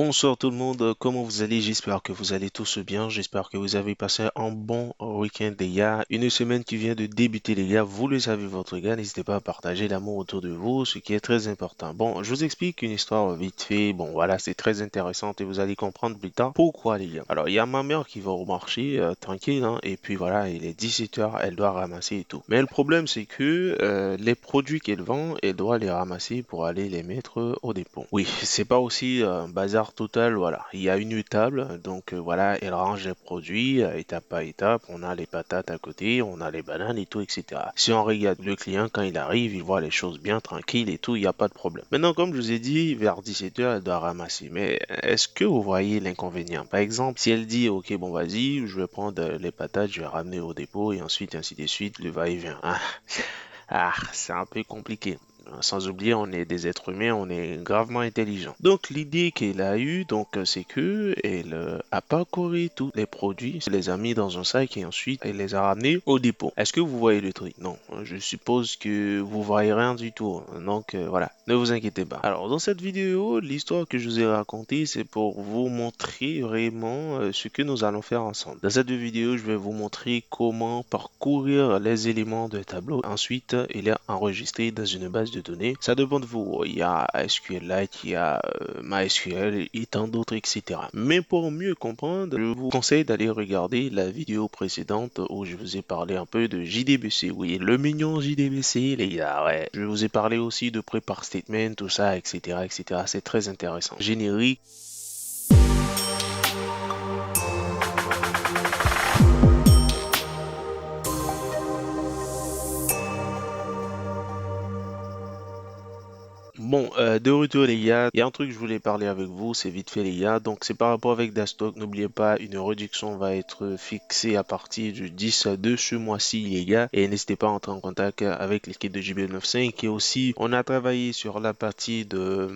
Bonsoir tout le monde, comment vous allez? J'espère que vous allez tous bien, j'espère que vous avez passé un bon week-end les gars. Une semaine qui vient de débuter les gars, vous le savez votre gars, n'hésitez pas à partager l'amour autour de vous, ce qui est très important. Bon, je vous explique une histoire vite fait, bon voilà, c'est très intéressant et vous allez comprendre plus tard pourquoi les gars. Alors il y a ma mère qui va au marché, tranquille, hein, et puis voilà, il est 17 h, elle doit ramasser et tout. Mais le problème c'est que les produits qu'elle vend, elle doit les ramasser pour aller les mettre au dépôt. Oui, c'est pas aussi bazar total, voilà. Il y a une table, donc voilà, elle range les produits étape par étape. On a les patates à côté, on a les bananes et tout, etc. Si on regarde le client quand il arrive, il voit les choses bien tranquilles et tout, il n'y a pas de problème. Maintenant, comme je vous ai dit, vers 17 h, elle doit ramasser. Mais est-ce que vous voyez l'inconvénient? Par exemple, si elle dit, ok, bon, vas-y, je vais prendre les patates, je vais ramener au dépôt et ensuite, ainsi de suite, le va-et-vient. C'est un peu compliqué. Sans oublier, on est des êtres humains, on est gravement intelligents. Donc l'idée qu'elle a eue, c'est que elle a parcouru tous les produits, elle les a mis dans un sac et ensuite elle les a ramenés au dépôt. Est-ce que vous voyez le truc? Non, je suppose que vous voyez rien du tout. Donc voilà, ne vous inquiétez pas. Alors dans cette vidéo, l'histoire que je vous ai racontée, c'est pour vous montrer vraiment ce que nous allons faire ensemble. Dans cette vidéo, je vais vous montrer comment parcourir les éléments d'un tableau. Ensuite, il est enregistré dans une base de données. Ça dépend de vous. Il y a SQLite, il y a MySQL et tant d'autres, etc. Mais pour mieux comprendre, je vous conseille d'aller regarder la vidéo précédente où je vous ai parlé un peu de JDBC. Oui, le mignon JDBC, les gars, ouais. Je vous ai parlé aussi de prepare statement, tout ça, etc., etc. C'est très intéressant. Générique. Bon, de retour les gars, il y a un truc que je voulais parler avec vous, c'est vite fait les gars. Donc c'est par rapport avec Dastock, n'oubliez pas, une réduction va être fixée à partir du 10 de ce mois-ci les gars. Et n'hésitez pas à entrer en contact avec l'équipe de JBL95 et aussi on a travaillé sur la partie de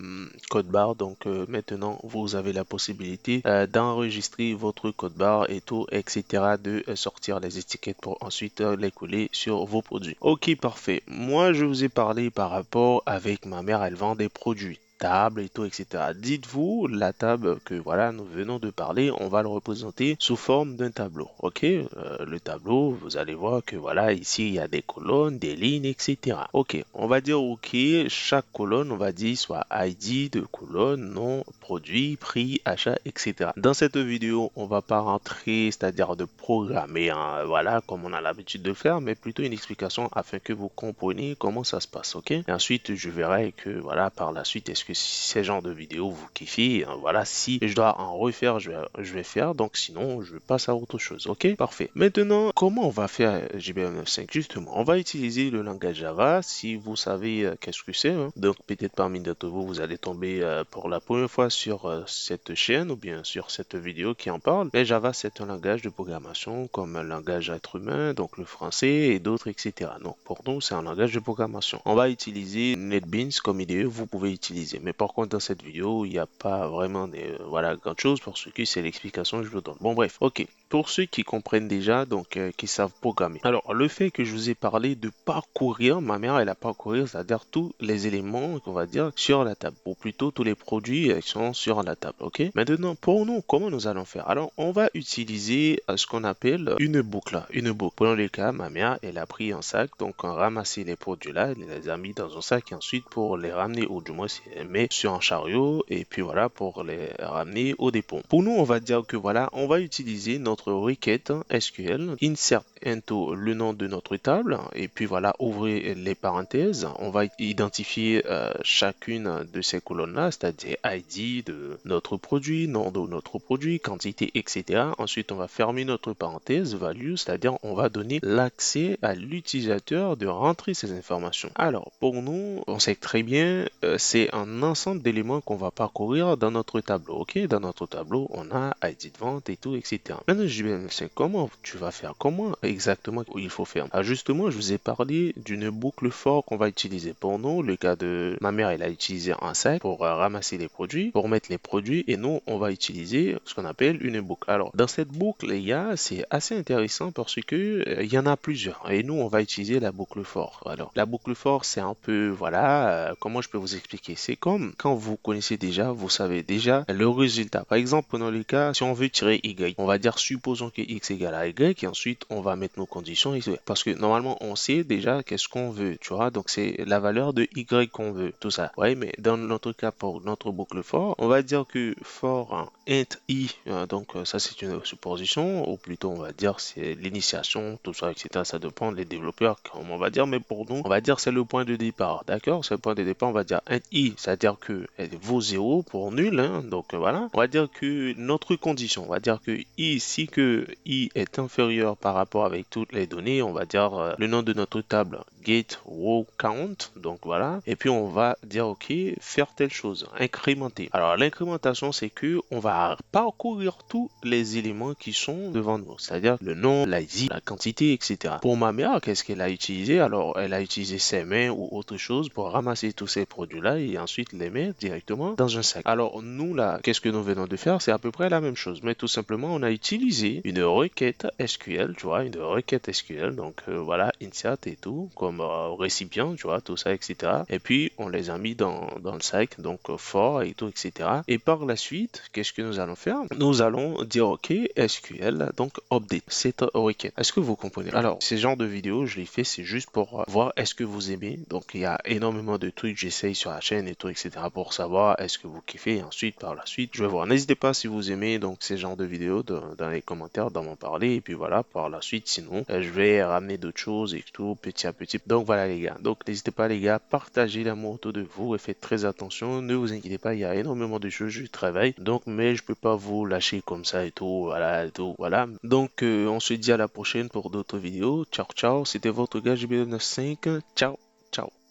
code barre. Donc maintenant vous avez la possibilité d'enregistrer votre code barre et tout, etc. de sortir les étiquettes pour ensuite les coller sur vos produits. Ok, parfait. Moi je vous ai parlé par rapport avec ma mère, elle vend des produits, table et tout, etc. Dites-vous, la table que voilà, nous venons de parler, on va le représenter sous forme d'un tableau. Ok, le tableau, vous allez voir que voilà, ici il y a des colonnes, des lignes, etc. Ok, on va dire ok, chaque colonne, on va dire soit ID de colonne, nom, produit, prix, achat, etc. Dans cette vidéo, on va pas rentrer, c'est-à-dire de programmer, hein, voilà, comme on a l'habitude de faire, mais plutôt une explication afin que vous compreniez comment ça se passe, ok? Et ensuite, je verrai que, voilà, par la suite, est-ce que ces genres de vidéos vous kiffez, hein, voilà, si je dois en refaire, je vais faire, donc sinon, je passe à autre chose, ok? Parfait. Maintenant, comment on va faire JBL95? Justement, on va utiliser le langage Java, si vous savez qu'est-ce que c'est, hein. Donc, peut-être parmi d'entre vous, vous allez tomber pour la première fois sur cette chaîne ou bien sur cette vidéo qui en parle. Mais Java, c'est un langage de programmation comme un langage être humain, donc le français et d'autres, etc. Donc, pour nous, c'est un langage de programmation. On va utiliser NetBeans comme IDE, vous pouvez utiliser. Mais par contre, dans cette vidéo, il n'y a pas vraiment voilà, grand chose pour ce qui c'est l'explication que je vous donne. Bon, bref, ok. Pour ceux qui comprennent déjà, donc qui savent programmer. Alors, le fait que je vous ai parlé de parcourir, ma mère, elle a parcouru, c'est-à-dire tous les éléments, qu'on va dire, sur la table, ou plutôt tous les produits qui sont sur la table, ok? Maintenant, pour nous, comment nous allons faire? Alors, on va utiliser ce qu'on appelle une boucle, une boucle. Pour les cas, ma mère, elle a pris un sac, donc on a ramassé les produits là, elle les a mis dans un sac, et ensuite, pour les ramener, ou du moins, elle met sur un chariot, et puis voilà, pour les ramener au dépôt. Pour nous, on va dire que voilà, on va utiliser notre requête SQL, insert into le nom de notre table, et puis voilà, ouvrez les parenthèses. On va identifier chacune de ces colonnes-là, c'est-à-dire ID de notre produit, nom de notre produit, quantité, etc. Ensuite, on va fermer notre parenthèse, value, c'est-à-dire on va donner l'accès à l'utilisateur de rentrer ces informations. Alors, pour nous, on sait très bien, c'est un ensemble d'éléments qu'on va parcourir dans notre tableau. Ok, dans notre tableau, on a ID de vente et tout, etc. Maintenant, je vais, c'est comment tu vas faire, comment exactement où il faut faire. Ah, justement, je vous ai parlé d'une boucle for qu'on va utiliser pour nous. Le cas de ma mère, elle a utilisé un sac pour ramasser les produits, pour mettre les produits, et nous, on va utiliser ce qu'on appelle une boucle. Alors, dans cette boucle, les gars, c'est assez intéressant parce que il y en a plusieurs, et nous, on va utiliser la boucle for. Alors, la boucle for, c'est un peu, voilà, comment je peux vous expliquer? C'est comme quand vous connaissez déjà, vous savez déjà le résultat. Par exemple, prenons le cas, si on veut tirer y, on va dire supposons que x égale à y, et ensuite on va mettre nos conditions, parce que normalement on sait déjà qu'est-ce qu'on veut, tu vois, donc c'est la valeur de y qu'on veut, tout ça. Ouais, mais dans notre cas, pour notre boucle for, on va dire que for int i, donc ça c'est une supposition, ou plutôt on va dire c'est l'initiation, tout ça, etc. Ça dépend des développeurs, comme on va dire, mais pour nous, on va dire c'est le point de départ, d'accord? C'est le point de départ, on va dire int i, c'est-à-dire que elle vaut 0 pour nul, hein, donc voilà. On va dire que notre condition, on va dire que i, si que i est inférieur par rapport avec toutes les données, on va dire le nom de notre table get row count, donc voilà. Et puis on va dire ok, faire telle chose, incrémenter. Alors l'incrémentation, c'est que on va parcourir tous les éléments qui sont devant nous, c'est-à-dire le nom, l'ID, la quantité, etc. Pour ma mère, qu'est-ce qu'elle a utilisé? Alors elle a utilisé ses mains ou autre chose pour ramasser tous ces produits-là et ensuite les mettre directement dans un sac. Alors nous là, qu'est-ce que nous venons de faire? C'est à peu près la même chose, mais tout simplement on a utilisé une requête SQL, tu vois, une requête SQL, donc voilà, insert et tout, comme récipient, tu vois, tout ça, etc. Et puis on les a mis dans le sac, donc for et tout, etc. Et par la suite, qu'est-ce que nous allons faire? Nous allons dire ok, SQL, donc update cette requête. Est-ce que vous comprenez? Alors, ces genres de vidéos, je les fais, c'est juste pour voir est-ce que vous aimez. Donc, il y a énormément de trucs, j'essaye sur la chaîne et tout, etc. pour savoir est-ce que vous kiffez. Et ensuite, par la suite, je vais voir. N'hésitez pas si vous aimez donc ces genres de vidéos dans les commentaires, d'en m'en parler. Et puis voilà, par la suite, sinon, je vais ramener d'autres choses et tout, petit à petit. Donc voilà les gars. Donc n'hésitez pas les gars, partagez l'amour autour de vous et faites très attention. Ne vous inquiétez pas, il y a énormément de choses, je travaille. Donc, mais je peux pas vous lâcher comme ça et tout, voilà, et tout, voilà. Donc, on se dit à la prochaine pour d'autres vidéos. Ciao, ciao. C'était votre gars JB95. Ciao, ciao.